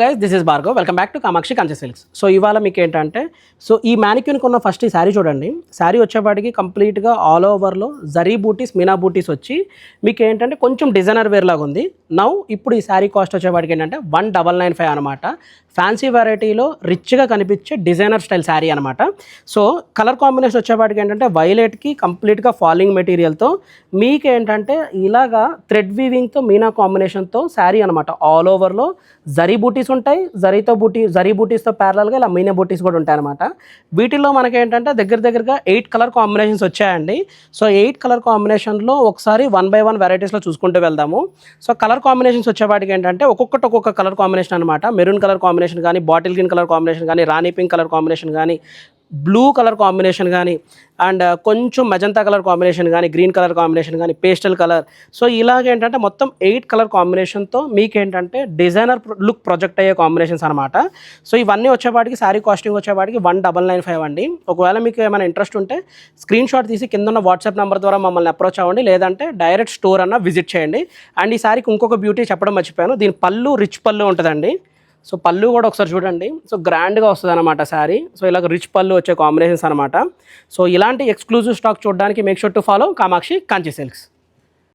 Guys this is Bhargav welcome back to Kamakshi కంచె silks. So ఇవాళ మీకు ఏంటంటే ఈ మ్యానిక్యూన్కి ఉన్న ఫస్ట్ ఈ శారీ చూడండి. శారీ వచ్చేపాటికి కంప్లీట్గా ఆల్ ఓవర్లో జరీ బూటీస్ మీనా బూటీస్ వచ్చి మీకు ఏంటంటే కొంచెం డిజైనర్ వేర్ లాగా ఉంది. నౌ ఇప్పుడు ఈ శారీ కాస్ట్ వచ్చేపాటికి ఏంటంటే 1995 అనమాట. ఫ్యాన్సీ వెరైటీలో రిచ్గా కనిపించే డిజైనర్ స్టైల్ శారీ అనమాట. సో కలర్ కాంబినేషన్ వచ్చేపాటికి ఏంటంటే వైలెట్కి కంప్లీట్గా ఫాలింగ్ మెటీరియల్తో మీకు ఏంటంటే ఇలాగా థ్రెడ్ వీవింగ్తో మీనా కాంబినేషన్తో శారీ అనమాట. ఆల్ ఓవర్లో జరీ బూటీస్ ఉంటాయి, జరీ బూటీస్తో ప్యారలల్గా ఇలా మీనా బూటీస్ కూడా ఉంటాయి అనమాట. వీటిల్లో మనకి ఏంటంటే దగ్గరగా 8 కలర్ కాంబినేషన్స్ వచ్చాయండి. సో 8 కలర్ కాంబినేషన్లో ఒకసారి 1 by 1 వెరైటీస్లో చూసుకుంటూ వెళ్దాము. సో కలర్ కాంబినేషన్స్ వచ్చేవాటికి ఏంటంటే ఒక్కొక్క కలర్ కాంబినేషన్ అనమాట. మెరూన్ కలర్ కాంబినేషన్ కానీ, బాటిల్ గ్రీన్ కలర్ కాంబినేషన్ కానీ, రాణి పింక్ కలర్ కాంబినేషన్ కానీ, బ్లూ కలర్ కాంబినేషన్ కానీ, అండ్ కొంచెం మెజంతా కలర్ కాంబినేషన్ కానీ, గ్రీన్ కలర్ కాంబినేషన్ కానీ, పేస్టల్ కలర్. సో ఇలాగేంటంటే మొత్తం 8 కలర్ కాంబినేషన్తో మీకేంటంటే డిజైనర్ లుక్ ప్రొజెక్ట్ అయ్యే కాంబినేషన్స్ అనమాట. సో ఇవన్నీ వచ్చేపాటికి శారీ కాస్టింగ్ వచ్చేపాటికి 1995 అండి. ఒకవేళ మీకు ఏమైనా ఇంట్రెస్ట్ ఉంటే స్క్రీన్ షాట్ తీసి కింద ఉన్న వాట్సాప్ నెంబర్ ద్వారా మమ్మల్ని అప్రోచ్ అవ్వండి, లేదంటే డైరెక్ట్ స్టోర్ అన్న విజిట్ చేయండి. అండ్ ఈ శారీకి ఇంకొక బ్యూటీ చెప్పడం మర్చిపోయాను, దీని పళ్ళు రిచ్ పళ్ళు ఉంటుందండి. సో పళ్ళు కూడా ఒకసారి చూడండి. సో గ్రాండ్గా వస్తుంది అనమాట శారీ. సో ఇలాగ రిచ్ పళ్ళు వచ్చే కాంబినేషన్స్ అనమాట. సో ఇలాంటి ఎక్స్క్లూజివ్ స్టాక్ చూడడానికి make sure to follow Kamakshi Kanchi silks.